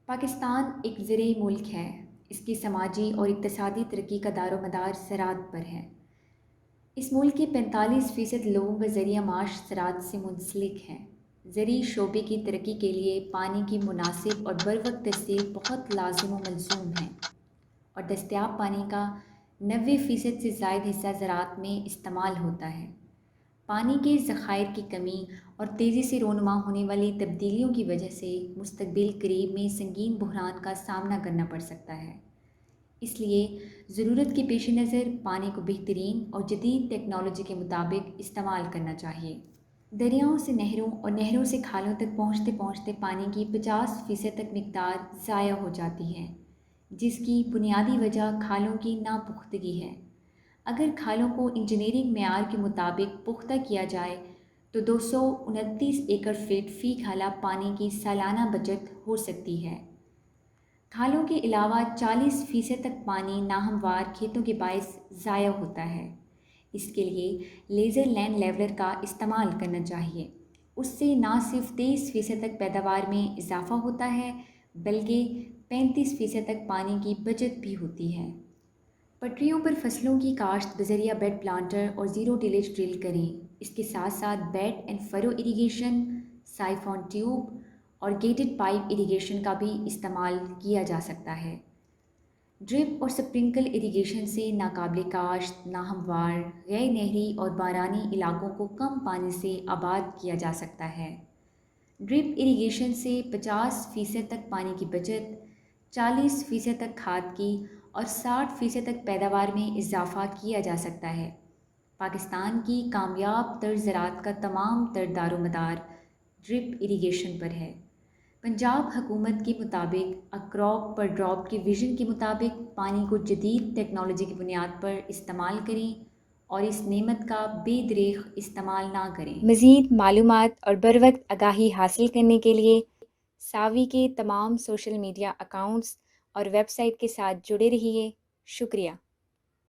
پاکستان ایک زرعی ملک ہے۔ اس کی سماجی اور اقتصادی ترقی کا دار و مدار زراعت پر ہے۔ اس ملک کے 45% لوگوں کا ذریعہ معاش زراعت سے منسلک ہے۔ زرعی شعبے کی ترقی کے لیے پانی کی مناسب اور بروقت تصدیق بہت لازم و ملزوم ہے، اور دستیاب پانی کا 90% سے زائد حصہ زراعت میں استعمال ہوتا ہے۔ پانی کے ذخائر کی کمی اور تیزی سے رونما ہونے والی تبدیلیوں کی وجہ سے مستقبل قریب میں سنگین بحران کا سامنا کرنا پڑ سکتا ہے۔ اس لیے ضرورت کے پیش نظر پانی کو بہترین اور جدید ٹیکنالوجی کے مطابق استعمال کرنا چاہیے۔ دریاؤں سے نہروں اور نہروں سے کھالوں تک پہنچتے پہنچتے پانی کی 50% تک مقدار ضائع ہو جاتی ہے، جس کی بنیادی وجہ کھالوں کی ناپختگی ہے۔ اگر کھالوں کو انجینئرنگ معیار کے مطابق پختہ کیا جائے تو 229 ایکڑ فٹ فی کھالا پانی کی سالانہ بچت ہو سکتی ہے۔ کھالوں کے علاوہ 40% تک پانی ناہموار کھیتوں کے باعث ضائع ہوتا ہے۔ اس کے لیے لیزر لینڈ لیولر کا استعمال کرنا چاہیے۔ اس سے نہ صرف 23% تک پیداوار میں اضافہ ہوتا ہے بلکہ 35% تک پانی کی بچت بھی ہوتی ہے۔ پٹریوں پر فصلوں کی کاشت بذریعہ بیڈ پلانٹر اور زیرو ٹیلیج ڈرل کریں۔ اس کے ساتھ ساتھ bed and furrow irrigation, siphon tube اور گیٹڈ پائپ اریگیشن کا بھی استعمال کیا جا سکتا ہے۔ ڈرپ اور سپرنکل اریگیشن سے ناقابل کاشت، ناہموار، غیر نہری اور بارانی علاقوں کو کم پانی سے آباد کیا جا سکتا ہے۔ ڈرپ اریگیشن سے 50% تک پانی کی بچت، 40% تک کھاد کی اور 60% تک پیداوار میں اضافہ کیا جا سکتا ہے۔ پاکستان کی کامیاب تر زراعت کا تمام تر دار و مدار ڈرپ اریگیشن پر ہے۔ پنجاب حکومت کے مطابق کراپ پر ڈراپ کے ویژن کے مطابق پانی کو جدید ٹیکنالوجی کی بنیاد پر استعمال کریں اور اس نعمت کا بے دریغ استعمال نہ کریں۔ مزید معلومات اور بروقت آگاہی حاصل کرنے کے لیے ساوی کے تمام سوشل میڈیا اکاؤنٹس اور ویب سائٹ کے ساتھ جڑے رہیے۔ شکریہ۔